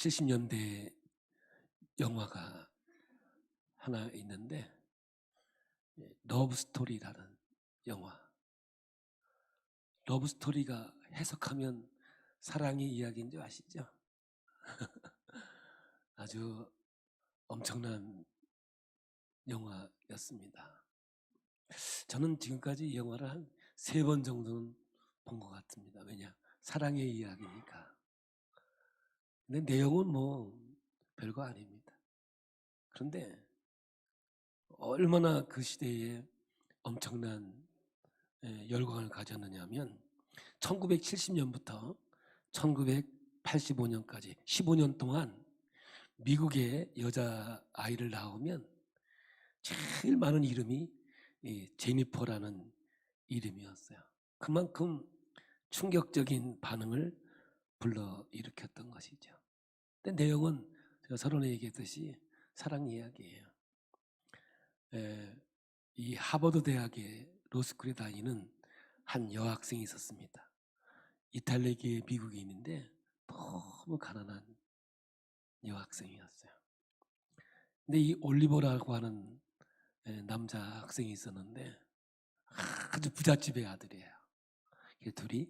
70년대 영화가 하나 있는데 러브 스토리라는 영화. 러브 스토리가 해석하면 사랑의 이야기인 줄 아시죠? 아주 엄청난 영화였습니다. 저는 지금까지 이 영화를 한 3번 정도는 본 것 같습니다. 왜냐? 사랑의 이야기니까. 근데 내용은 뭐 별거 아닙니다. 그런데 얼마나 그 시대에 엄청난 열광을 가졌느냐면 1970년부터 1985년까지 15년 동안 미국의 여자아이를 낳으면 제일 많은 이름이 제니퍼라는 이름이었어요. 그만큼 충격적인 반응을 불러일으켰던 것이죠. 근데 내용은 제가 서론에 얘기했듯이 사랑 이야기예요. 이 하버드 대학의 로스쿨에 다니는 한 여학생이 있었습니다. 이탈리아계 미국인인데 너무 가난한 여학생이었어요. 근데 이 올리버라고 하는 남자 학생이 있었는데 아주 부잣집의 아들이에요. 이 둘이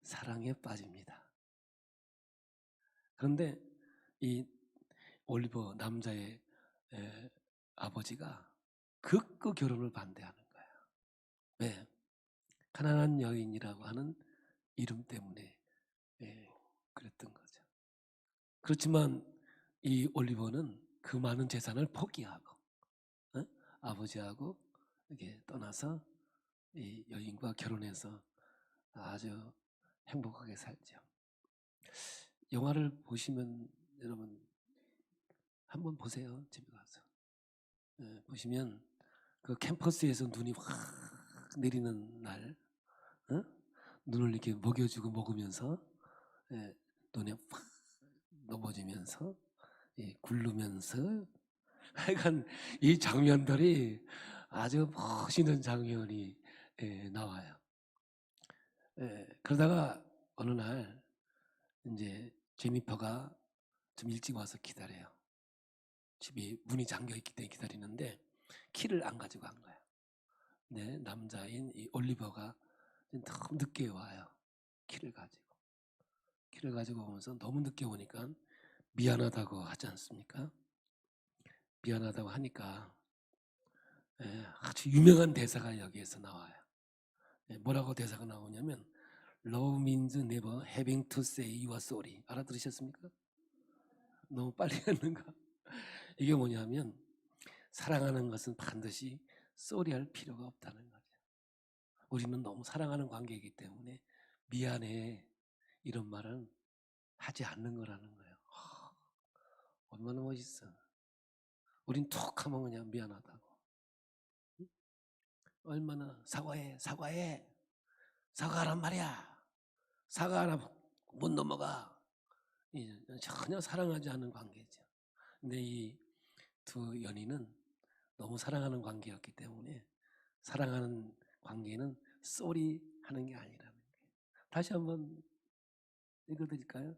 사랑에 빠집니다. 그런데 이 올리버 남자의 아버지가 극구 결혼을 반대하는 거예요. 왜? 가난한 여인이라고 하는 이름 때문에 그랬던 거죠. 그렇지만 이 올리버는 그 많은 재산을 포기하고 아버지하고 이렇게 떠나서 이 여인과 결혼해서 아주 행복하게 살죠. 영화를 보시면 여러분 한번 보세요. 집에 가서 보시면 그 캠퍼스에서 눈이 확 내리는 날 눈을 이렇게 먹여주고 먹으면서 눈에 확 넘어지면서 굴르면서 하여간 이 장면들이 아주 멋있는 장면이 나와요. 그러다가 어느 날 이제 제니퍼가 좀 일찍 와서 기다려요. 집이 문이 잠겨 있기 때문에 기다리는데 키를 안 가지고 간 거예요. 근데 남자인 이 올리버가 너무 늦게 와요. 키를 가지고 오면서 너무 늦게 오니까 미안하다고 하지 않습니까? 미안하다고 하니까 아주 유명한 대사가 여기에서 나와요. 뭐라고 대사가 나오냐면 Love means never having to say you are sorry. 알아들으셨습니까? 너무 빨리 했는가? 이게 뭐냐면 사랑하는 것은 반드시 sorry할 필요가 없다는 거죠. 우리는 너무 사랑하는 관계이기 때문에 미안해 이런 말은 하지 않는 거라는 거예요. 얼마나 멋있어. 우린 툭 하면 그냥 미안하다고. 얼마나 사과해 사과하란 말이야. 사과하라 못 넘어가. 전혀 사랑하지 않는 관계죠. 근데 이 두 연인은 너무 사랑하는 관계였기 때문에 사랑하는 관계는 쏘리 하는 게 아니라는 거예요. 다시 한번 읽어드릴까요?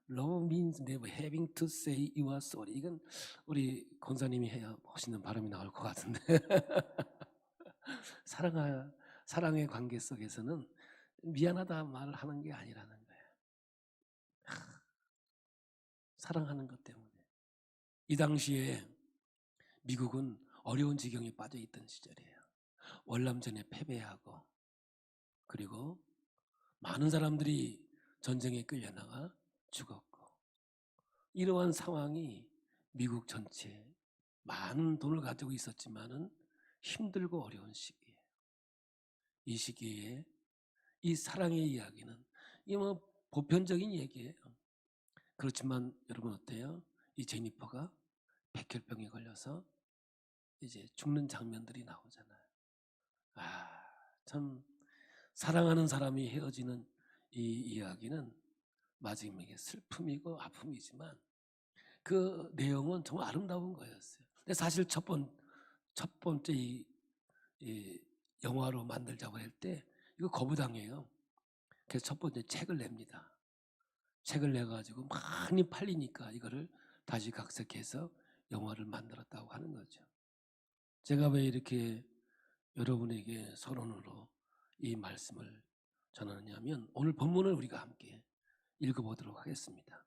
Love means never having to say you are sorry. 이건 우리 권사님이 해야 멋있는 발음이 나올 것 같은데 사랑의 관계 속에서는 미안하다 말을 하는 게 아니라는 거예요. 사랑하는 것 때문에. 이 당시에 미국은 어려운 지경에 빠져 있던 시절이에요. 월남전에 패배하고 그리고 많은 사람들이 전쟁에 끌려나가 죽었고 이러한 상황이 미국 전체에 많은 돈을 가지고 있었지만은 힘들고 어려운 시기예요. 이 시기에 이 사랑의 이야기는 이 뭐 보편적인 얘기예요. 그렇지만 여러분 어때요? 이 제니퍼가 백혈병에 걸려서 이제 죽는 장면들이 나오잖아요. 참 사랑하는 사람이 헤어지는 이 이야기는 마지막에 슬픔이고 아픔이지만 그 내용은 정말 아름다운 거였어요. 근데 사실 첫 번째 이 영화로 만들자고 할 때 이거 거부당해요. 그래서 첫 번째 책을 냅니다. 책을 내가지고 많이 팔리니까 이거를 다시 각색해서 영화를 만들었다고 하는 거죠. 제가 왜 이렇게 여러분에게 서론으로 이 말씀을 전하느냐면 오늘 본문을 우리가 함께 읽어보도록 하겠습니다.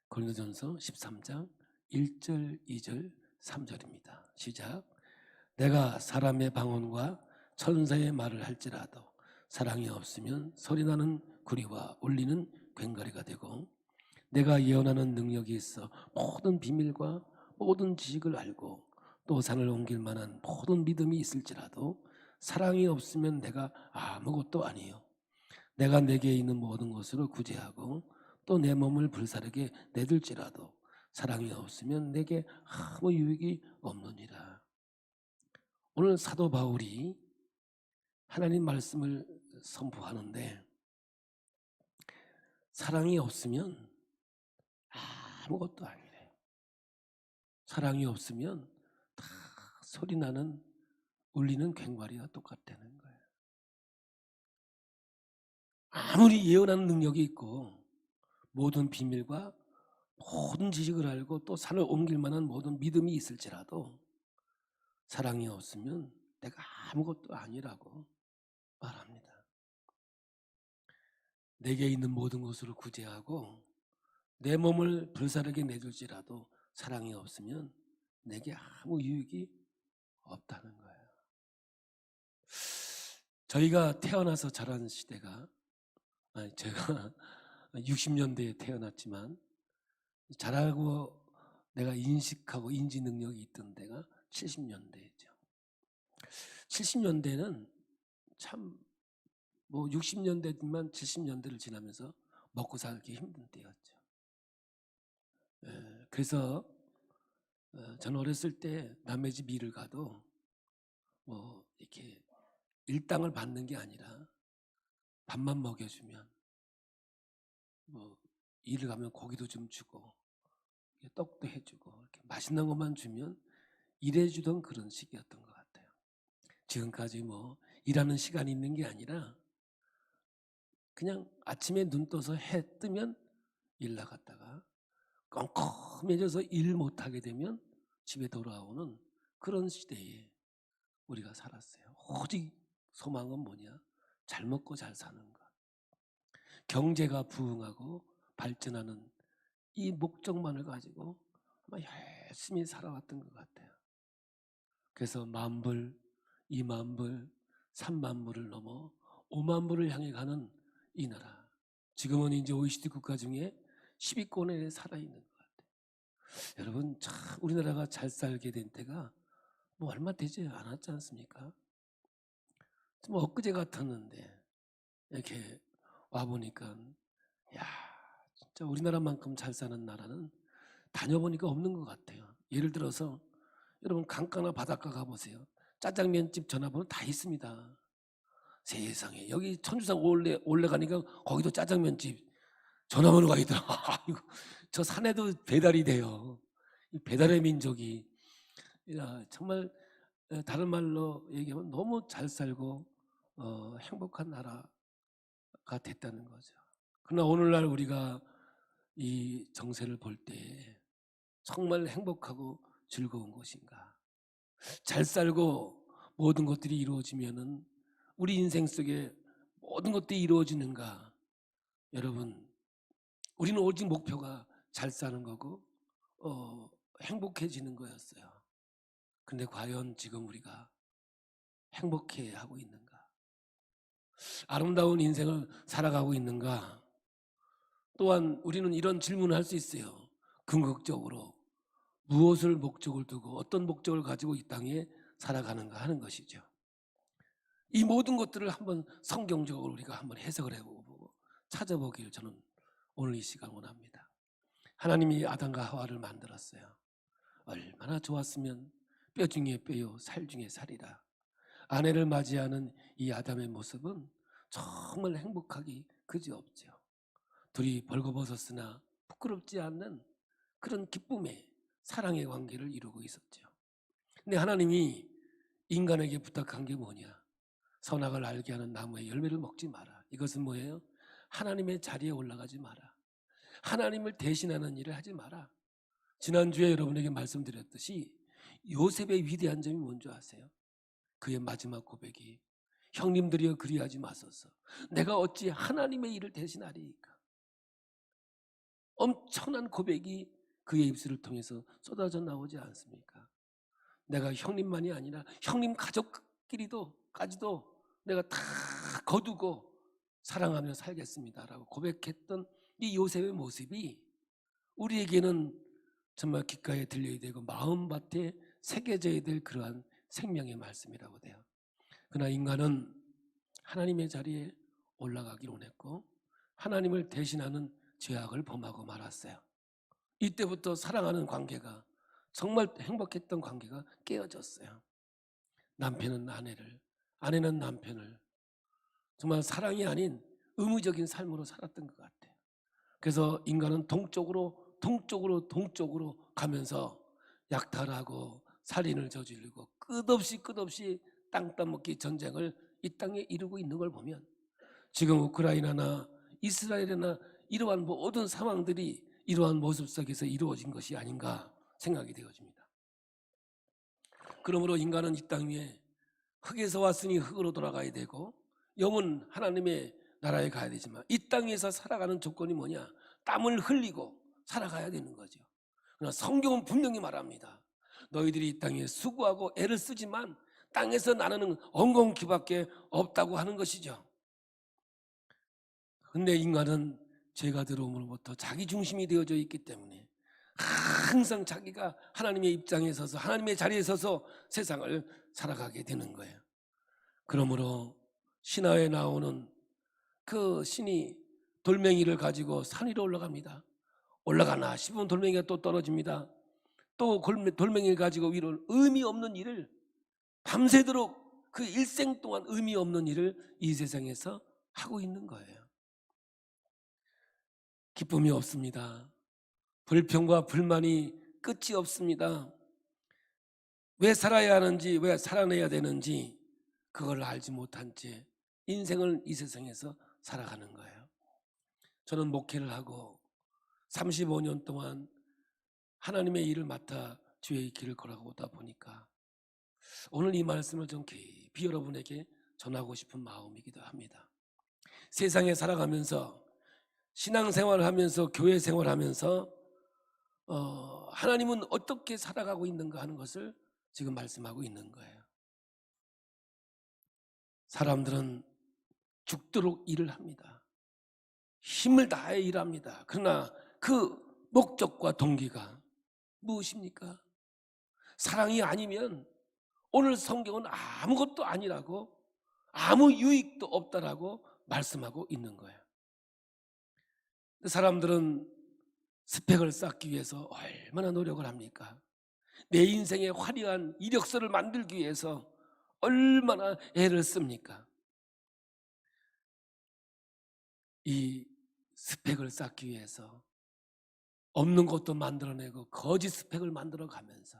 고린도전서 13장 1절, 2절, 3절입니다. 시작. 내가 사람의 방언과 천사의 말을 할지라도 사랑이 없으면 소리나는 구리와 울리는 괭거리가 되고, 내가 예언하는 능력이 있어 모든 비밀과 모든 지식을 알고 또 산을 옮길 만한 모든 믿음이 있을지라도 사랑이 없으면 내가 아무것도 아니요. 내가 내게 있는 모든 것으로 구제하고 또 내 몸을 불사르게 내둘지라도 사랑이 없으면 내게 아무 유익이 없느니라. 오늘 사도 바울이 하나님 말씀을 선포하는데 사랑이 없으면 아무것도 아니래요. 사랑이 없으면 다 소리나는 울리는 괭과리와 똑같다는 거예요. 아무리 예언하는 능력이 있고 모든 비밀과 모든 지식을 알고 또 산을 옮길 만한 모든 믿음이 있을지라도 사랑이 없으면 내가 아무것도 아니라고 말합니다. 내게 있는 모든 것으로 구제하고 내 몸을 불사르게 내줄지라도 사랑이 없으면 내게 아무 유익이 없다는 거예요. 저희가 태어나서 자란 시대가, 제가 60년대에 태어났지만 자라고 내가 인식하고 인지 능력이 있던 때가 70년대죠. 70년대는 참 60년대지만 70년대를 지나면서 먹고 살기 힘든 때였죠. 그래서 저는 어렸을 때 남의 집 일을 가도 이렇게 일당을 받는 게 아니라 밥만 먹여주면 일을 가면 고기도 좀 주고 떡도 해주고 이렇게 맛있는 것만 주면 일해주던 그런 시기였던 것 같아요. 지금까지 일하는 시간이 있는 게 아니라 그냥 아침에 눈 떠서 해 뜨면 일 나갔다가 껌껌해져서 일 못하게 되면 집에 돌아오는 그런 시대에 우리가 살았어요. 오직 소망은 뭐냐? 잘 먹고 잘 사는 것. 경제가 부흥하고 발전하는 이 목적만을 가지고 아마 열심히 살아왔던 것 같아요. 그래서 10,000불, 20,000불, 30,000불을 넘어 50,000불을 향해 가는 이 나라. 지금은 이제 OECD 국가 중에 10위권에 살아있는 것 같아요. 여러분, 참 우리나라가 잘 살게 된 때가 얼마 되지 않았지 않습니까? 좀 엊그제 같았는데 이렇게 와보니까 야, 진짜 우리나라만큼 잘 사는 나라는 다녀보니까 없는 것 같아요. 예를 들어서 여러분 강가나 바닷가 가보세요. 짜장면집 전화번호 다 있습니다. 세상에 여기 천주산 올라가니까 거기도 짜장면집 전화번호가 있더라. 저 산에도 배달이 돼요. 이 배달의 민족이 정말 다른 말로 얘기하면 너무 잘 살고 행복한 나라가 됐다는 거죠. 그러나 오늘날 우리가 이 정세를 볼 때 정말 행복하고 즐거운 것인가? 잘 살고 모든 것들이 이루어지면은 우리 인생 속에 모든 것들이 이루어지는가? 여러분, 우리는 오직 목표가 잘 사는 거고 행복해지는 거였어요. 근데 과연 지금 우리가 행복해 하고 있는가? 아름다운 인생을 살아가고 있는가? 또한 우리는 이런 질문을 할 수 있어요. 궁극적으로 무엇을 목적을 두고 어떤 목적을 가지고 이 땅에 살아가는가 하는 것이죠. 이 모든 것들을 한번 성경적으로 우리가 한번 해석을 해보고 찾아보기를 저는 오늘 이 시간 원합니다. 하나님이 아담과 하와를 만들었어요. 얼마나 좋았으면 뼈 중에 뼈요 살 중에 살이라. 아내를 맞이하는 이 아담의 모습은 정말 행복하기 그지없죠. 둘이 벌거벗었으나 부끄럽지 않는 그런 기쁨의 사랑의 관계를 이루고 있었죠. 근데 하나님이 인간에게 부탁한 게 뭐냐? 선악을 알게 하는 나무의 열매를 먹지 마라. 이것은 뭐예요? 하나님의 자리에 올라가지 마라. 하나님을 대신하는 일을 하지 마라. 지난주에 여러분에게 말씀드렸듯이 요셉의 위대한 점이 뭔지 아세요? 그의 마지막 고백이 형님들이여 그리하지 마소서. 내가 어찌 하나님의 일을 대신하리이까. 엄청난 고백이 그의 입술을 통해서 쏟아져 나오지 않습니까? 내가 형님만이 아니라 형님 가족끼리도까지도 내가 다 거두고 사랑하며 살겠습니다라고 고백했던 이 요셉의 모습이 우리에게는 정말 귓가에 들려야 되고 마음밭에 새겨져야 될 그러한 생명의 말씀이라고 돼요. 그러나 인간은 하나님의 자리에 올라가기를 원했고 하나님을 대신하는 죄악을 범하고 말았어요. 이때부터 사랑하는 관계가, 정말 행복했던 관계가 깨어졌어요. 남편은 아내를, 아내는 남편을 정말 사랑이 아닌 의무적인 삶으로 살았던 것 같아요. 그래서 인간은 동쪽으로 가면서 약탈하고 살인을 저지르고 끝없이 땅 따먹기 전쟁을 이 땅에 이루고 있는 걸 보면 지금 우크라이나나 이스라엘이나 이러한 모든 상황들이 이러한 모습 속에서 이루어진 것이 아닌가 생각이 되어집니다. 그러므로 인간은 이 땅 위에 흙에서 왔으니 흙으로 돌아가야 되고 영은 하나님의 나라에 가야 되지만 이 땅에서 살아가는 조건이 뭐냐? 땀을 흘리고 살아가야 되는 거죠. 그러나 성경은 분명히 말합니다. 너희들이 이 땅에 수고하고 애를 쓰지만 땅에서 나누는 엉겅퀴밖에 없다고 하는 것이죠. 근데 인간은 죄가 들어옴으로부터 자기 중심이 되어져 있기 때문에 항상 자기가 하나님의 입장에 서서 하나님의 자리에 서서 세상을 살아가게 되는 거예요. 그러므로 신화에 나오는 그 신이 돌멩이를 가지고 산 위로 올라갑니다. 올라가나 싶으면 돌멩이가 또 떨어집니다. 또 돌멩이를 가지고 위로 의미 없는 일을 밤새도록 그 일생 동안 의미 없는 일을 이 세상에서 하고 있는 거예요. 기쁨이 없습니다. 불평과 불만이 끝이 없습니다. 왜 살아야 하는지, 왜 살아내야 되는지 그걸 알지 못한 채 인생을 이 세상에서 살아가는 거예요. 저는 목회를 하고 35년 동안 하나님의 일을 맡아 주의 길을 걸어오다 보니까 오늘 이 말씀을 좀 깊이 여러분에게 전하고 싶은 마음이기도 합니다. 세상에 살아가면서 신앙생활을 하면서 교회 생활하면서 하나님은 어떻게 살아가고 있는가 하는 것을 지금 말씀하고 있는 거예요. 사람들은 죽도록 일을 합니다. 힘을 다해 일합니다. 그러나 그 목적과 동기가 무엇입니까? 사랑이 아니면 오늘 성경은 아무것도 아니라고, 아무 유익도 없다라고 말씀하고 있는 거예요. 사람들은 스펙을 쌓기 위해서 얼마나 노력을 합니까? 내 인생의 화려한 이력서를 만들기 위해서 얼마나 애를 씁니까? 이 스펙을 쌓기 위해서 없는 것도 만들어내고 거짓 스펙을 만들어가면서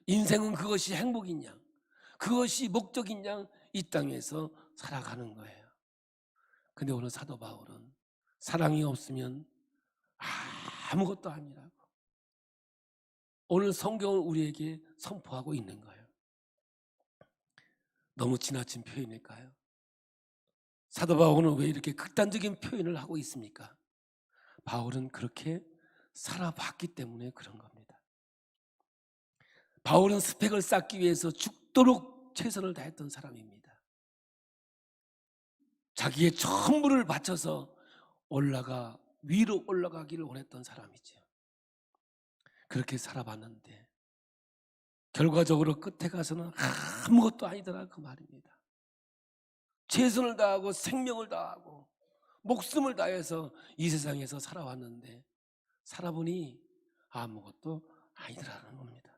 인생은 그것이 행복이냐, 그것이 목적이냐 이 땅에서 살아가는 거예요. 근데 오늘 사도 바울은 사랑이 없으면 아무것도 아니라고 오늘 성경을 우리에게 선포하고 있는 거예요. 너무 지나친 표현일까요? 사도 바울은 왜 이렇게 극단적인 표현을 하고 있습니까? 바울은 그렇게 살아봤기 때문에 그런 겁니다. 바울은 스펙을 쌓기 위해서 죽도록 최선을 다했던 사람입니다. 자기의 전부를 바쳐서 위로 올라가기를 원했던 사람이죠. 그렇게 살아봤는데 결과적으로 끝에 가서는 아무것도 아니더라 그 말입니다. 최선을 다하고 생명을 다하고 목숨을 다해서 이 세상에서 살아왔는데 살아보니 아무것도 아니더라는 겁니다.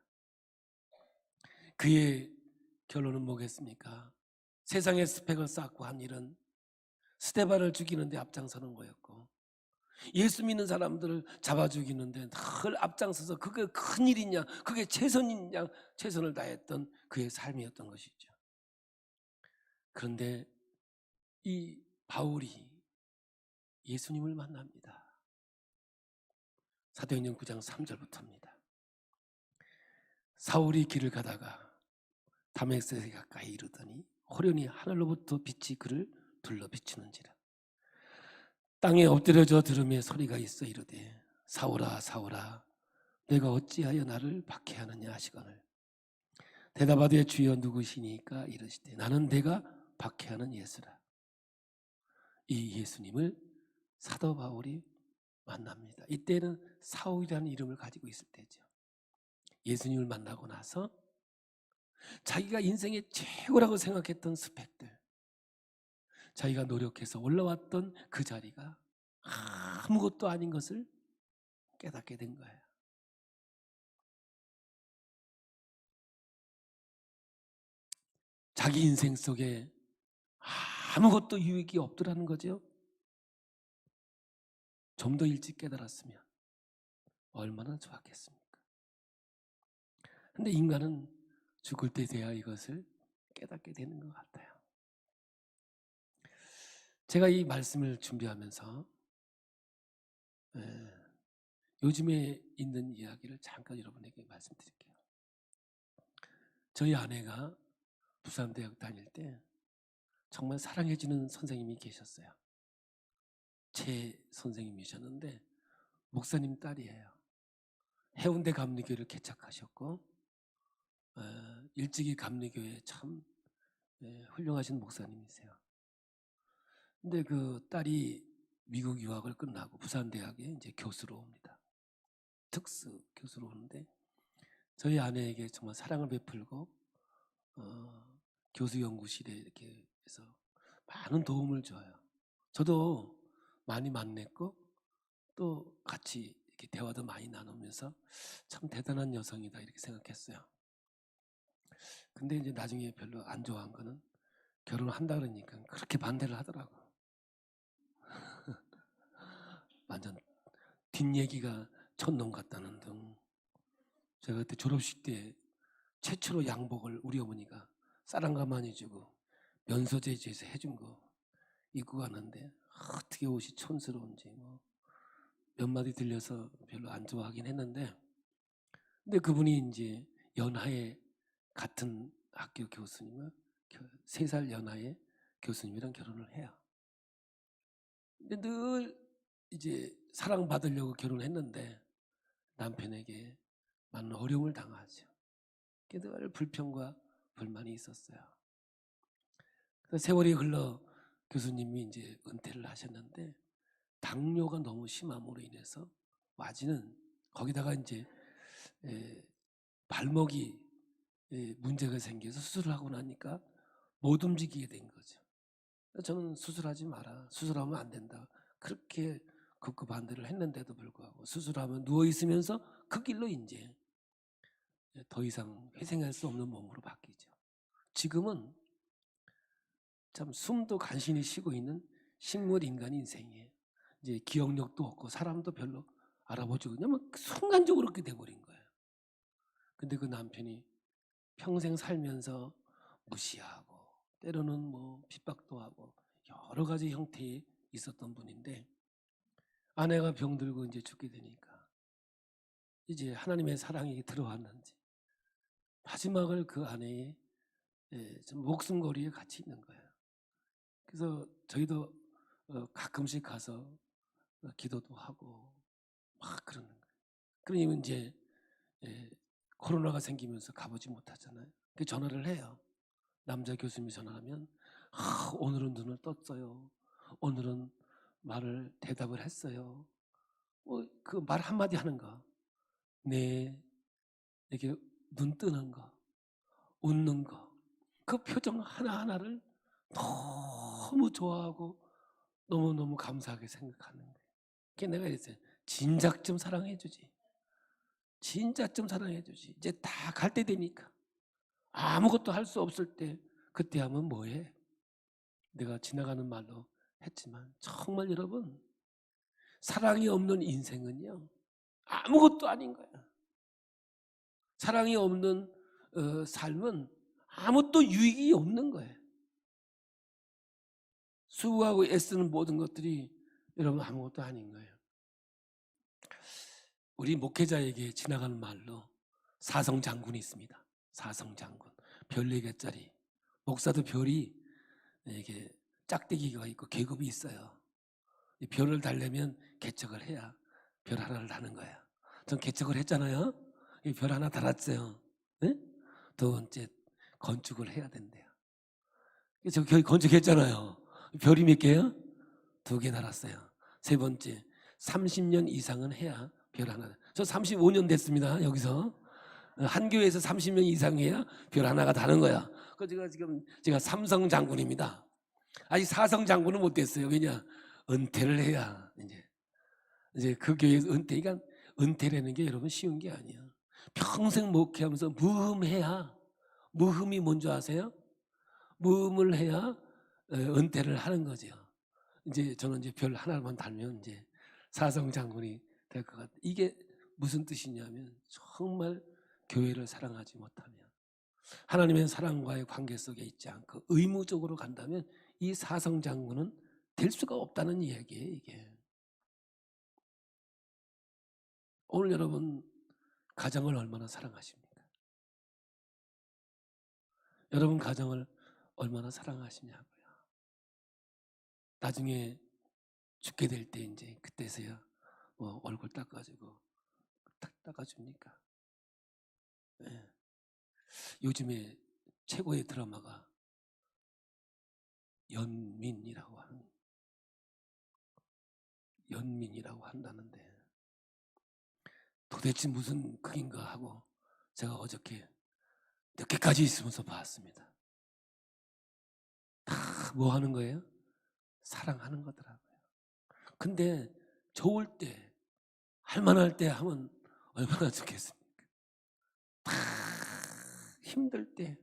그의 결론은 뭐겠습니까? 세상의 스펙을 쌓고 한 일은 스데반을 죽이는 데 앞장서는 거였고 예수 믿는 사람들을 잡아 죽이는데 늘 앞장서서 그게 큰 일이냐, 그게 최선이냐, 최선을 다했던 그의 삶이었던 것이죠. 그런데 이 바울이 예수님을 만납니다. 사도행전 9장 3절부터입니다. 사울이 길을 가다가 다메섹에 가까이 이르더니 호련히 하늘로부터 빛이 그를 둘러 비추는지라. 땅에 엎드려져 들음에 소리가 있어 이르되 사울아 사울아 내가 어찌하여 나를 박해하느냐 하시거늘 대답하되 주여 누구시니까 이르시되 나는 내가 박해하는 예수라. 이 예수님을 사도 바울이 만납니다. 이때는 사울이라는 이름을 가지고 있을 때죠. 예수님을 만나고 나서 자기가 인생의 최고라고 생각했던 스펙들, 자기가 노력해서 올라왔던 그 자리가 아무것도 아닌 것을 깨닫게 된 거예요. 자기 인생 속에 아무것도 유익이 없더라는 거죠. 좀 더 일찍 깨달았으면 얼마나 좋았겠습니까? 근데 인간은 죽을 때 돼야 이것을 깨닫게 되는 것 같아요. 제가 이 말씀을 준비하면서 요즘에 있는 이야기를 잠깐 여러분에게 말씀드릴게요. 저희 아내가 부산대학 다닐 때 정말 사랑해주는 선생님이 계셨어요. 최 선생님이셨는데 목사님 딸이에요. 해운대 감리교를 개척하셨고 일찍이 감리교에 참 훌륭하신 목사님이세요. 근데 그 딸이 미국 유학을 끝나고 부산대학에 이제 교수로 옵니다. 특수 교수로 오는데 저희 아내에게 정말 사랑을 베풀고 교수 연구실에 이렇게 해서 많은 도움을 줘요. 저도 많이 만났고 또 같이 이렇게 대화도 많이 나누면서 참 대단한 여성이다 이렇게 생각했어요. 근데 이제 나중에 별로 안 좋아한 거는 결혼한다 그러니까 그렇게 반대를 하더라고. 완전 뒷얘기가 촌놈 같다는 등. 제가 그때 졸업식 때 최초로 양복을 우리 어머니가 쌀한가 많이 주고 면소재지에서 해준 거 입고 갔는데 어떻게 옷이 촌스러운지 몇 마디 들려서 별로 안 좋아하긴 했는데 근데 그분이 이제 연하에 같은 학교 교수님을 3살 연하의 교수님이랑 결혼을 해요. 근데 늘 이제 사랑받으려고 결혼했는데 남편에게 많은 어려움을 당하죠. 늘 불평과 불만이 있었어요. 세월이 흘러 교수님이 이제 은퇴를 하셨는데 당뇨가 너무 심함으로 인해서 와지는 거기다가 이제 발목이 문제가 생겨서 수술을 하고 나니까 못 움직이게 된 거죠. 저는 수술하지 마라. 수술하면 안 된다. 그렇게 극구 반대를 했는데도 불구하고 수술하면 누워 있으면서 그 길로 이제 더 이상 회생할 수 없는 몸으로 바뀌죠. 지금은 참 숨도 간신히 쉬고 있는 식물 인간 인생이에요. 이제 기억력도 없고 사람도 별로 알아보지 그냥 순간적으로 그렇게 돼버린 거예요. 근데 그 남편이 평생 살면서 무시하고 때로는 핍박도 하고 여러 가지 형태에 있었던 분인데 아내가 병들고 이제 죽게 되니까 이제 하나님의 사랑이 들어왔는지 마지막을 그 아내의 좀 목숨거리에 같이 있는 거예요. 그래서 저희도 가끔씩 가서 기도도 하고 막 그러는 거예요. 그러니 이제 코로나가 생기면서 가보지 못하잖아요. 그 전화를 해요. 남자 교수님이 전화하면 오늘은 눈을 떴어요. 오늘은 말을 대답을 했어요. 그 말 한마디 하는 거. 네, 이렇게 눈 뜨는 거, 웃는 거. 그 표정 하나하나를 너무 좋아하고 너무너무 감사하게 생각하는 거예요. 그게 내가 이랬어요. 진작 좀 사랑해주지. 진작 좀 사랑해주지. 이제 다 갈 때 되니까. 아무것도 할 수 없을 때 그때 하면 뭐해? 내가 지나가는 말로 했지만 정말 여러분 사랑이 없는 인생은요 아무것도 아닌 거야. 사랑이 없는 삶은 아무것도 유익이 없는 거예요. 수고하고 애쓰는 모든 것들이 여러분 아무것도 아닌 거예요. 우리 목회자에게 지나가는 말로 사성장군이 있습니다. 사성장군. 별 4개짜리. 목사도 별이 이게 짝대기가 있고 계급이 있어요. 이 별을 달려면 개척을 해야 별 하나를 다는 거야. 전 개척을 했잖아요. 이 별 하나 달았어요. 네? 두 번째 건축을 해야 된대요. 저 거의 건축했잖아요. 별이 몇 개요? 2개 달았어요. 세 번째 30년 이상은 해야 별 하나. 저 35년 됐습니다. 여기서 한 교회에서 30년 이상 해야 별 하나가 다는 거야. 그 제가 삼성 장군입니다. 아직 사성 장군은 못 됐어요. 왜냐? 은퇴를 해야 이제 그 교회에서 은퇴가 은퇴라는 게 여러분 쉬운 게 아니야. 평생 목회하면서 무흠해야, 무흠이 뭔지 아세요? 무흠을 해야 은퇴를 하는 거죠. 이제 저는 이제 별 하나만 달면 이제 사성 장군이 될 것 같아요. 이게 무슨 뜻이냐면 정말 교회를 사랑하지 못하면, 하나님의 사랑과의 관계 속에 있지 않고 의무적으로 간다면 이 사성 장군은 될 수가 없다는 이야기예요. 이게 오늘 여러분 가정을 얼마나 사랑하십니까? 여러분 가정을 얼마나 사랑하시냐고요. 나중에 죽게 될 때 이제 그때서야 뭐 얼굴 닦아주고 딱 닦아줍니까? 네. 요즘에 최고의 드라마가 연민이라고 한다는데 도대체 무슨 극인가 하고 제가 어저께 늦게까지 있으면서 봤습니다. 다 뭐 하는 거예요? 사랑하는 거더라고요. 근데 좋을 때, 할만할 때 하면 얼마나 좋겠습니까? 다 힘들 때,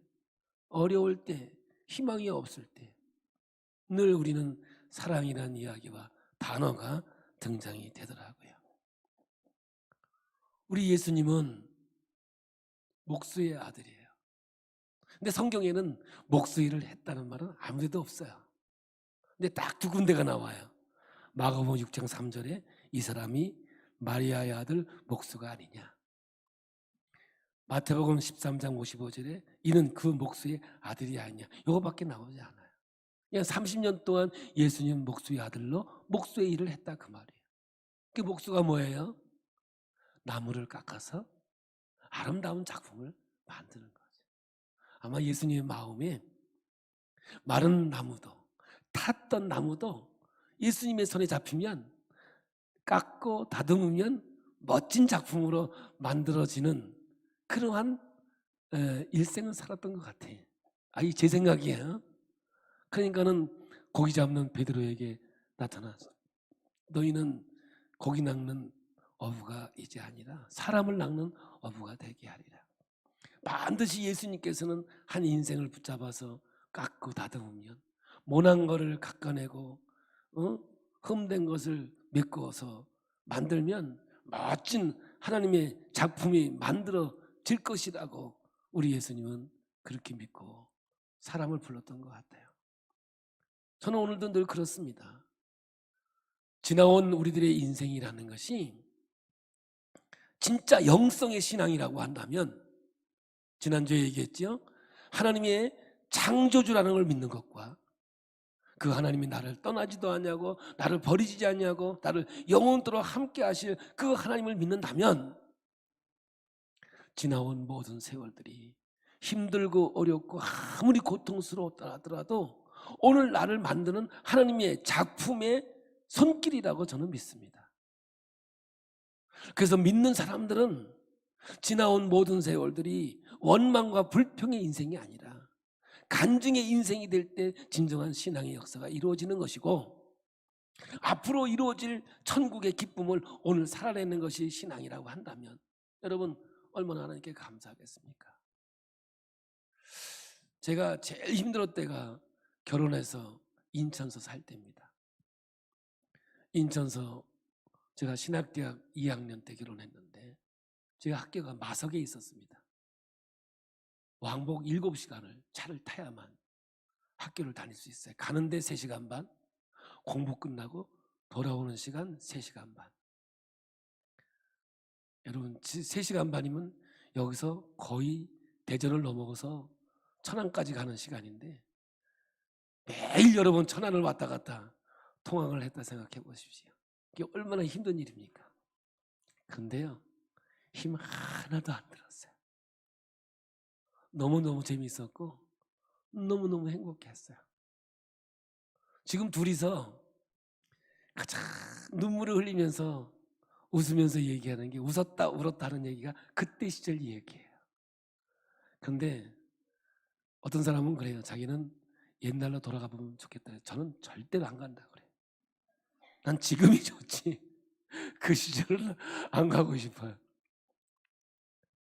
어려울 때, 희망이 없을 때 늘 우리는 사랑이라는 이야기와 단어가 등장이 되더라고요. 우리 예수님은 목수의 아들이에요. 근데 성경에는 목수일을 했다는 말은 아무데도 없어요. 근데 딱 2군데가 나와요. 마가복음 6장 3절에 이 사람이 마리아의 아들 목수가 아니냐. 마태복음 13장 55절에 이는 그 목수의 아들이 아니냐. 이거밖에 나오지 않아요. 그냥 30년 동안 예수님 목수의 아들로 목수의 일을 했다 그 말이에요. 그 목수가 뭐예요? 나무를 깎아서 아름다운 작품을 만드는 거죠. 아마 예수님의 마음에 마른 나무도, 탔던 나무도 예수님의 손에 잡히면 깎고 다듬으면 멋진 작품으로 만들어지는 그러한 일생을 살았던 것 같아요. 이 제 생각이에요. 그러니까는 고기 잡는 베드로에게 나타나서 너희는 고기 낚는 어부가 이제 아니라 사람을 낚는 어부가 되게 하리라. 반드시 예수님께서는 한 인생을 붙잡아서 깎고 다듬으면 모난 것을 깎아내고 흠된 것을 메꾸어서 만들면 멋진 하나님의 작품이 만들어질 것이라고 우리 예수님은 그렇게 믿고 사람을 불렀던 것 같아요. 저는 오늘도 늘 그렇습니다. 지나온 우리들의 인생이라는 것이 진짜 영성의 신앙이라고 한다면 지난주에 얘기했죠. 하나님의 창조주라는 걸 믿는 것과 그 하나님이 나를 떠나지도 않냐고 나를 버리지 않냐고 나를 영원토록 함께 하실 그 하나님을 믿는다면 지나온 모든 세월들이 힘들고 어렵고 아무리 고통스러웠다 하더라도 오늘 나를 만드는 하나님의 작품의 손길이라고 저는 믿습니다. 그래서 믿는 사람들은 지나온 모든 세월들이 원망과 불평의 인생이 아니라 간증의 인생이 될 때 진정한 신앙의 역사가 이루어지는 것이고 앞으로 이루어질 천국의 기쁨을 오늘 살아내는 것이 신앙이라고 한다면 여러분 얼마나 하나님께 감사하겠습니까? 제가 제일 힘들었을 때가 결혼해서 인천서 살 때입니다. 인천서 제가 신학대학 2학년 때 결혼했는데 제가 학교가 마석에 있었습니다. 왕복 7시간을 차를 타야만 학교를 다닐 수 있어요. 가는데 3시간 반, 공부 끝나고 돌아오는 시간 3시간 반. 여러분 3시간 반이면 여기서 거의 대전을 넘어가서 천안까지 가는 시간인데 매일 여러분 천안을 왔다 갔다 통학을 했다 생각해 보십시오. 이게 얼마나 힘든 일입니까? 근데요, 힘 하나도 안 들었어요. 너무너무 재미있었고 너무너무 행복했어요. 지금 둘이서 가장 눈물을 흘리면서 웃으면서 얘기하는 게 웃었다 울었다 하는 얘기가 그때 시절 얘기예요. 그런데 어떤 사람은 그래요. 자기는 옛날로 돌아가 보면 좋겠다. 저는 절대로 안 간다 그래요. 난 지금이 좋지 그 시절을 안 가고 싶어요.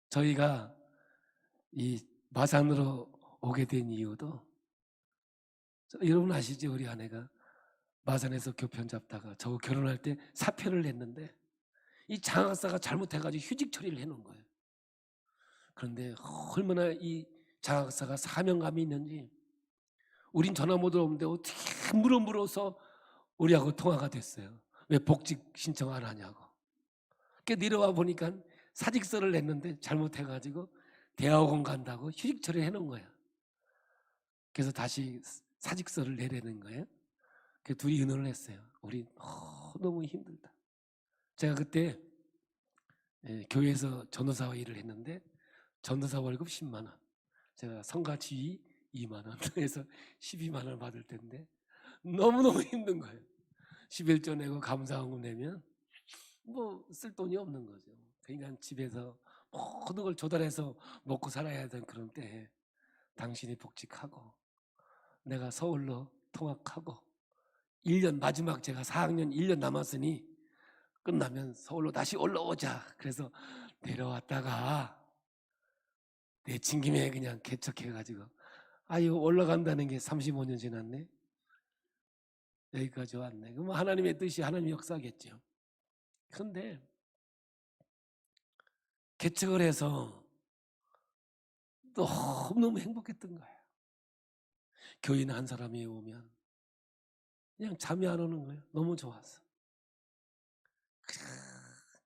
저희가 이 마산으로 오게 된 이유도 여러분 아시죠? 우리 아내가 마산에서 교편 잡다가 저 결혼할 때 사표를 냈는데 이 장학사가 잘못해가지고 휴직 처리를 해놓은 거예요. 그런데 얼마나 이 장학사가 사명감이 있는지 우린 전화 못 오는데 어떻게 물어서 우리하고 통화가 됐어요. 왜 복직 신청 안 하냐고. 그러니까 내려와 보니까 사직서를 냈는데 잘못해가지고 대학원 간다고 휴직 처리를 해놓은 거예요. 그래서 다시 사직서를 내려는 거예요. 그 둘이 의논을 했어요. 우리 너무 힘들다. 제가 그때 교회에서 전도사 일을 했는데 전도사 월급 10만 원, 제가 성가 지휘 2만 원 해서 12만 원 받을 텐데 너무너무 힘든 거예요. 11조 내고 감사원금 내면 뭐 쓸 돈이 없는 거죠. 그러니까 집에서 모든 걸 조달해서 먹고 살아야 되는 그런 때에 당신이 복직하고 내가 서울로 통학하고 1년 마지막 제가 4학년 1년 남았으니 끝나면 서울로 다시 올라오자. 그래서 내려왔다가 내친 김에 그냥 개척해가지고 아유 올라간다는 게 35년 지났네. 여기까지 왔네. 그럼 하나님의 뜻이 하나님의 역사겠죠. 그런데 개척을 해서 너무너무 행복했던 거예요. 교인 한 사람이 오면 그냥 잠이 안 오는 거예요. 너무 좋았어.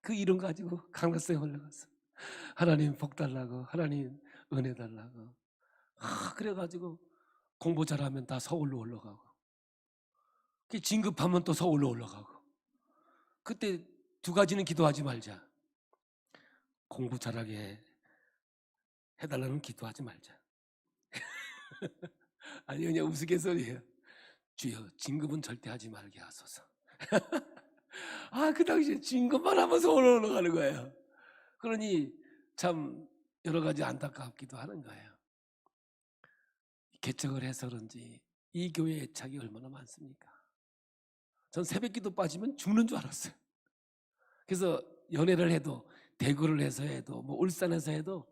그 이름 가지고 강락산에 올라갔어. 하나님 복 달라고, 하나님 은혜 달라고. 그래가지고 공부 잘하면 다 서울로 올라가고, 진급하면 또 서울로 올라가고. 그때 두 가지는 기도하지 말자. 공부 잘하게 해달라는 기도하지 말자. 아니 그냥 우스갯소리예요. 주여 진급은 절대 하지 말게 하소서. 그 당시에 진급만 하면 서울로 올라가는 거예요. 그러니 참 여러 가지 안타깝기도 하는 거예요. 개척을 해서 그런지 이 교회에 애착이 얼마나 많습니까? 전 새벽기도 빠지면 죽는 줄 알았어요. 그래서 연애를 해도 대구를 해서 해도 뭐 울산에서 해도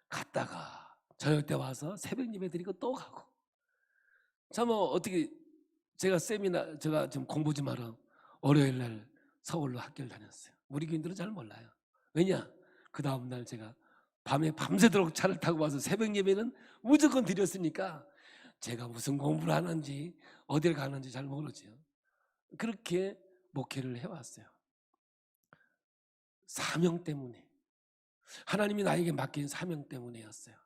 갔다가 저녁 때 와서 새벽 예배 드리고 또 가고. 참 어떻게 제가 제가 지금 공부 좀 하러 월요일 날 서울로 학교를 다녔어요. 우리 교인들은 잘 몰라요. 왜냐? 그 다음날 제가 밤에 밤새도록 차를 타고 와서 새벽 예배는 무조건 드렸으니까 제가 무슨 공부를 하는지 어딜 가는지 잘 모르죠. 그렇게 목회를 해왔어요. 사명 때문에, 하나님이 나에게 맡긴 사명 때문에였어요.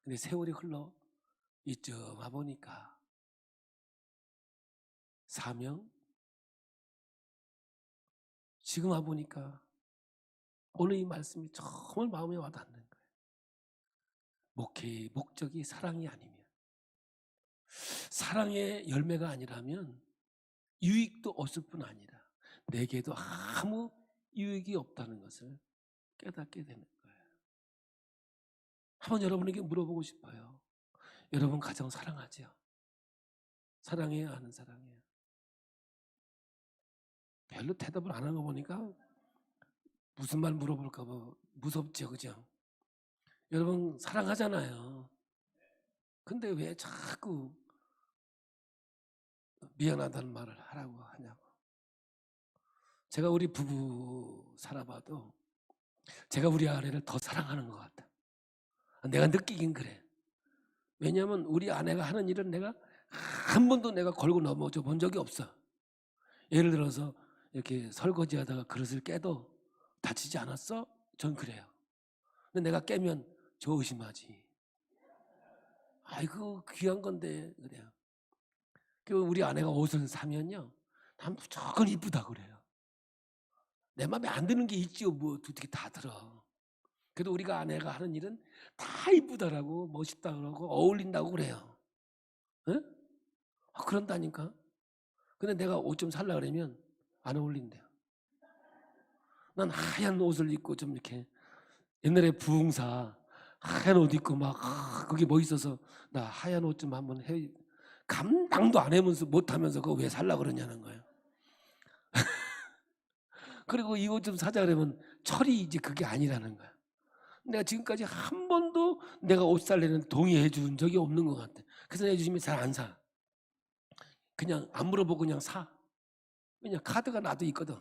근데 세월이 흘러 이쯤 와보니까 사명, 지금 와보니까 오늘 이 말씀이 정말 마음에 와닿는 거예요. 목회의 목적이 사랑이 아니면, 사랑의 열매가 아니라면 유익도 없을 뿐 아니라 내게도 아무 유익이 없다는 것을 깨닫게 되는 거예요. 한번 여러분에게 물어보고 싶어요. 여러분 가정 사랑하죠? 사랑해요? 안 사랑해요? 별로 대답을 안 하는 거 보니까 무슨 말 물어볼까 봐 무섭죠, 그죠? 여러분 사랑하잖아요. 근데 왜 자꾸 미안하다는 말을 하라고 하냐고. 제가 우리 부부 살아봐도 제가 우리 아내를 더 사랑하는 것 같아. 내가 느끼긴 그래. 왜냐하면 우리 아내가 하는 일은 내가 한 번도 내가 걸고 넘어져 본 적이 없어. 예를 들어서 이렇게 설거지하다가 그릇을 깨도 다치지 않았어? 전 그래요. 근데 내가 깨면 저 의심하지. 아이고 귀한 건데 그래요. 우리 아내가 옷을 사면요, 난 무조건 이쁘다 그래요. 내 마음에 안 드는 게 있지요. 뭐 어떻게 다 들어. 그래도 우리가 아내가 하는 일은 다 이쁘다라고 멋있다 그러고 어울린다고 그래요. 응? 그런다니까. 근데 내가 옷 좀 살라 그러면 안 어울린대요. 난 하얀 옷을 입고 좀 이렇게 옛날에 부흥사 하얀 옷 입고 막 거기 멋있어서 나 하얀 옷 좀 한번 해, 감당도 안 해면서 못하면서 그거 왜 살라 그러냐는 거예요. 그리고 이 옷 좀 사자 그러면 철이 이제 그게 아니라는 거야. 내가 지금까지 한 번도 내가 옷 살려는 동의해 준 적이 없는 것 같아. 그래서 내 주심이 잘 안 사. 그냥 안 물어보고 그냥 사. 왜냐 카드가 나도 있거든.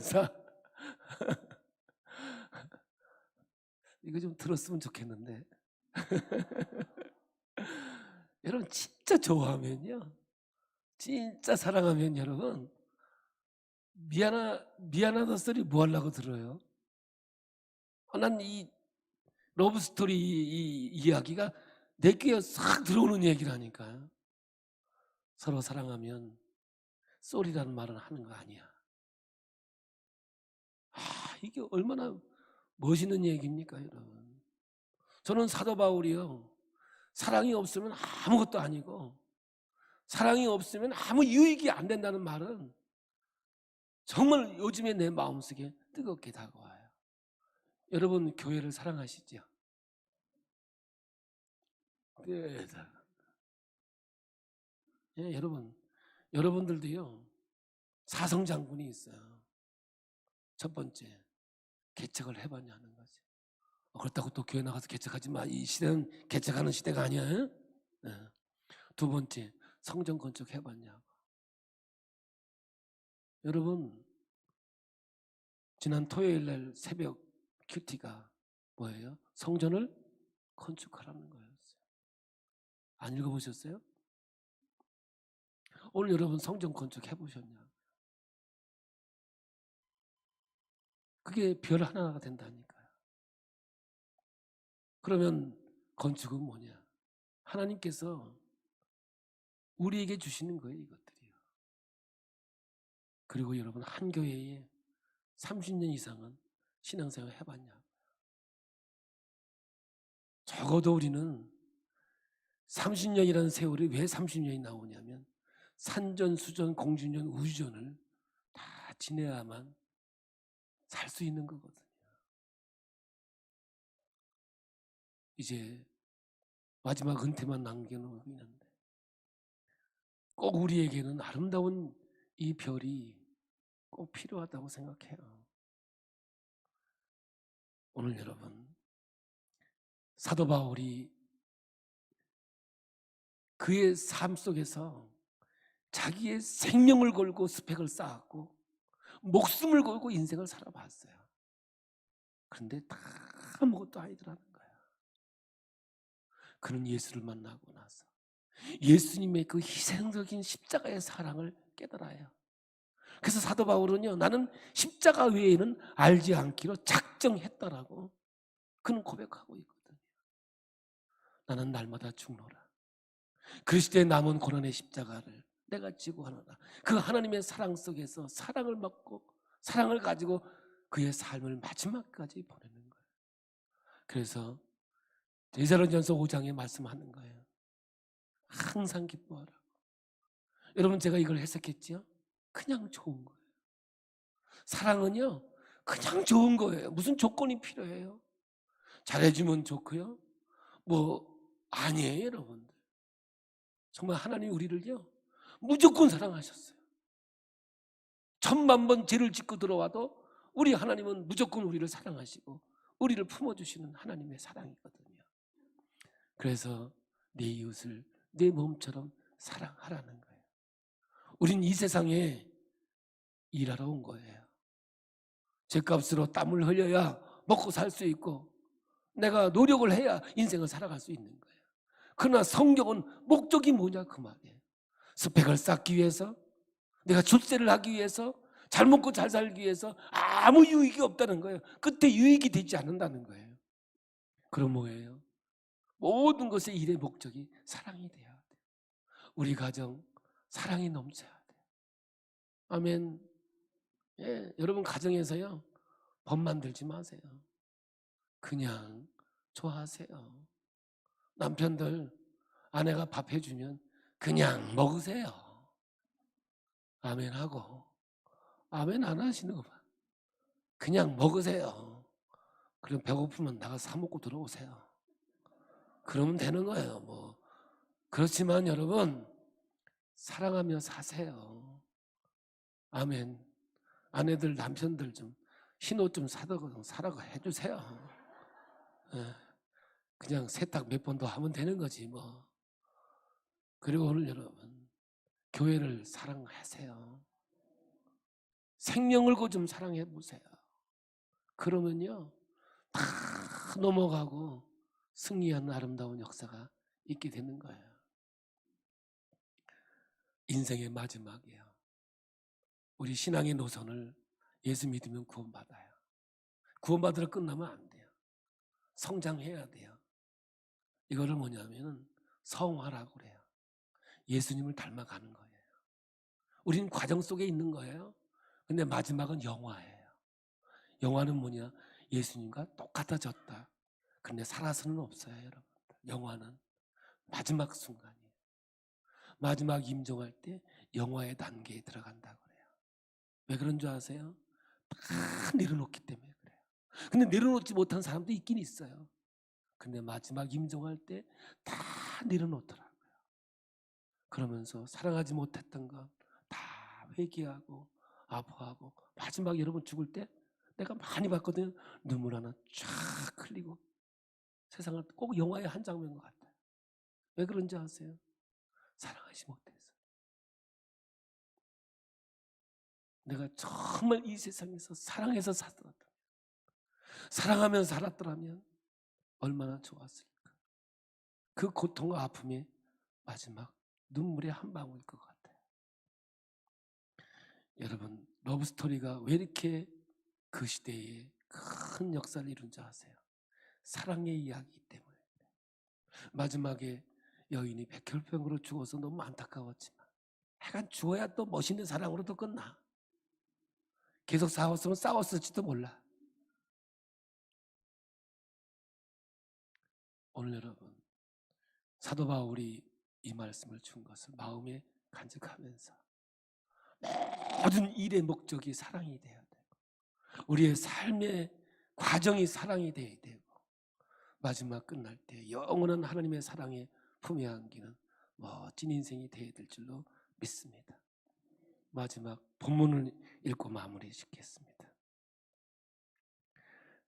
사. 이거 좀 들었으면 좋겠는데. 여러분 진짜 좋아하면요, 진짜 사랑하면 여러분 미안하다 소리 뭐 하려고 들어요? 난 이 러브스토리 이 이야기가 내 귀에 싹 들어오는 얘기라니까요. 서로 사랑하면 쏘리라는 말은 하는 거 아니야. 이게 얼마나 멋있는 얘기입니까 여러분. 저는 사도 바울이요, 사랑이 없으면 아무것도 아니고 사랑이 없으면 아무 유익이 안 된다는 말은 정말 요즘에 내 마음속에 뜨겁게 다가와요. 여러분 교회를 사랑하시죠? 네. 예, 여러분들도요 사성장군이 있어요. 첫 번째, 개척을 해봤냐는 거지. 그렇다고 또 교회 나가서 개척하지 마. 이 시대는 개척하는 시대가 아니야. 네. 두 번째, 성전 건축 해봤냐고. 여러분 지난 토요일 날 새벽 큐티가 뭐예요? 성전을 건축하라는 거였어요. 안 읽어보셨어요? 오늘 여러분 성전 건축 해보셨냐? 그게 별 하나가 된다니까요. 그러면 건축은 뭐냐? 하나님께서 우리에게 주시는 거예요, 이것들이요. 그리고 여러분 한 교회에 30년 이상은 신앙생활 해봤냐? 적어도 우리는 30년이라는 세월이 왜 30년이 나오냐면 산전수전 공주년 우주전을 다 지내야만 살 수 있는 거거든요. 이제 마지막 은퇴만 남겨놓고 있는데 꼭 우리에게는 아름다운 이 별이 꼭 필요하다고 생각해요. 오늘 여러분 사도 바울이 그의 삶 속에서 자기의 생명을 걸고 스펙을 쌓았고 목숨을 걸고 인생을 살아봤어요. 그런데 다 아무것도 아니더라는 거야. 그는 예수를 만나고 나서 예수님의 그 희생적인 십자가의 사랑을 깨달아요. 그래서 사도 바울은요, 나는 십자가 외에는 알지 않기로 작정했다라고 그는 고백하고 있거든요. 나는 날마다 죽노라. 그리스도의 남은 고난의 십자가를 내가 지고 하노라. 그 하나님의 사랑 속에서 사랑을 받고 사랑을 가지고 그의 삶을 마지막까지 보내는 거예요. 그래서 데살로니가서 5장에 말씀하는 거예요. 항상 기뻐하라. 여러분 제가 이걸 해석했지요? 그냥 좋은 거예요. 사랑은요 그냥 좋은 거예요. 무슨 조건이 필요해요? 잘해주면 좋고요, 뭐 아니에요 여러분들. 정말 하나님 우리를요 무조건 사랑하셨어요. 1000만 번 죄를 짓고 들어와도 우리 하나님은 무조건 우리를 사랑하시고 우리를 품어주시는 하나님의 사랑이거든요. 그래서 내 이웃을 내 몸처럼 사랑하라는 거예요. 우린 이 세상에 일하러 온 거예요. 죗값으로 땀을 흘려야 먹고 살 수 있고 내가 노력을 해야 인생을 살아갈 수 있는 거예요. 그러나 성경은 목적이 뭐냐 그 말이에요. 스펙을 쌓기 위해서, 내가 출세를 하기 위해서, 잘 먹고 잘 살기 위해서 아무 유익이 없다는 거예요. 끝에 유익이 되지 않는다는 거예요. 그럼 뭐예요? 모든 것의 일의 목적이 사랑이 돼야 돼요. 우리 가정 사랑이 넘쳐야 돼요. 아멘. 예, 여러분 가정에서요 법 만들지 마세요. 그냥 좋아하세요. 남편들 아내가 밥 해주면 그냥 먹으세요. 아멘 하고 아멘 안 하시는 거 봐. 그냥 먹으세요. 그럼 배고프면 나가서 사 먹고 들어오세요. 그러면 되는 거예요. 뭐 그렇지만 여러분 사랑하며 사세요. 아멘. 아내들 남편들 좀 흰옷 좀 사라고 해주세요. 예, 그냥 세탁 몇 번 더 하면 되는 거지 뭐. 그리고 오늘 여러분 교회를 사랑하세요. 생명 걸고 좀 사랑해 보세요. 그러면요 다 넘어가고 승리하는 아름다운 역사가 있게 되는 거예요. 인생의 마지막이에요. 우리 신앙의 노선을 예수 믿으면 구원받아요. 구원받으러 끝나면 안 돼요. 성장해야 돼요. 이거를 뭐냐면 성화라고 그래요. 예수님을 닮아가는 거예요. 우리는 과정 속에 있는 거예요. 근데 마지막은 영화예요. 영화는 뭐냐? 예수님과 똑같아졌다. 근데 살아서는 없어요, 여러분. 영화는 마지막 순간이에요. 마지막 임종할 때 영화의 단계에 들어간다고 그래요. 왜 그런 줄 아세요? 다 내려놓기 때문에 그래요. 근데 내려놓지 못한 사람도 있긴 있어요. 근데 마지막 임종할 때 다 내려놓더라고요. 그러면서 사랑하지 못했던 건 다 회개하고 아파하고 마지막 여러분 죽을 때 내가 많이 봤거든요. 눈물 하나 쫙 흘리고 세상을 꼭 영화의 한 장면 것 같아요. 왜 그런지 아세요? 사랑하지 못해서. 내가 정말 이 세상에서 사랑해서 살았더라면, 사랑하며 살았더라면 얼마나 좋았을까. 그 고통과 아픔이 마지막 눈물의 한 방울일 것 같아요. 여러분 러브스토리가 왜 이렇게 그 시대에 큰 역사를 이룬 줄 아세요? 사랑의 이야기이기 때문에. 마지막에 여인이 백혈병으로 죽어서 너무 안타까웠지만 하여간 죽어야 또 멋있는 사랑으로 또 끝나. 계속 싸웠으면 싸웠을지도 몰라. 오늘 여러분 사도 바울이 이 말씀을 준 것을 마음에 간직하면서 모든 일의 목적이 사랑이 되어야 되고 우리의 삶의 과정이 사랑이 되어야 되고 마지막 끝날 때 영원한 하나님의 사랑에 품에 안기는 멋진 인생이 되어야 될 줄로 믿습니다. 마지막 본문을 읽고 마무리 짓겠습니다.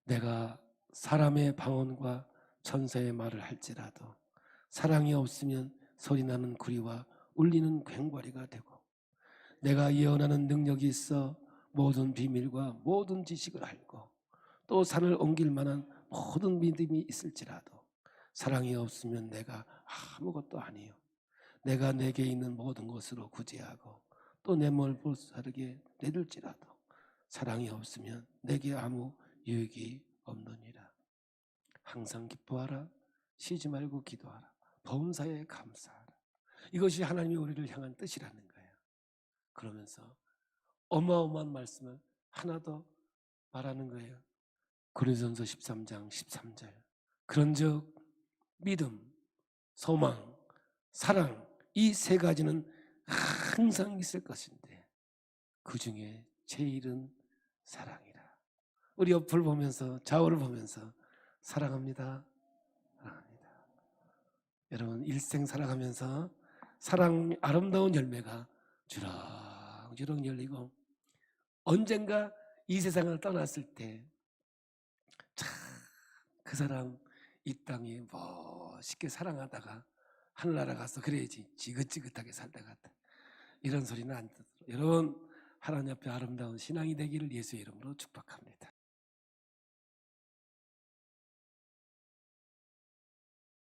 내가 사람의 방언과 천사의 말을 할지라도 사랑이 없으면 소리나는 구리와 울리는 괭과리가 되고 내가 예언하는 능력이 있어 모든 비밀과 모든 지식을 알고 또 산을 옮길 만한 모든 믿음이 있을지라도 사랑이 없으면 내가 아무것도 아니요 내가 내게 있는 모든 것으로 구제하고 또 내 몸을 불사르게 내둘지라도 사랑이 없으면 내게 아무 유익이 없느니라. 항상 기뻐하라. 쉬지 말고 기도하라. 범사에 감사하라. 이것이 하나님이 우리를 향한 뜻이라는 거예요. 그러면서 어마어마한 말씀을 하나 더 말하는 거예요. 고린도전서 13장 13절. 그런즉 믿음, 소망, 사랑 이 세 가지는 항상 있을 것인데 그 중에 제일은 사랑이라. 우리 옆을 보면서 좌우를 보면서 사랑합니다. 사랑합니다. 여러분 일생 살아가면서 사랑 아름다운 열매가 주렁주렁 열리고 언젠가 이 세상을 떠났을 때 참 그 사람 이 땅에 멋있게 사랑하다가 하늘나라 가서 그래야지 지긋지긋하게 살다 갔다 이런 소리는 안 듣도록 여러분 하나님 앞에 아름다운 신앙이 되기를 예수의 이름으로 축복합니다.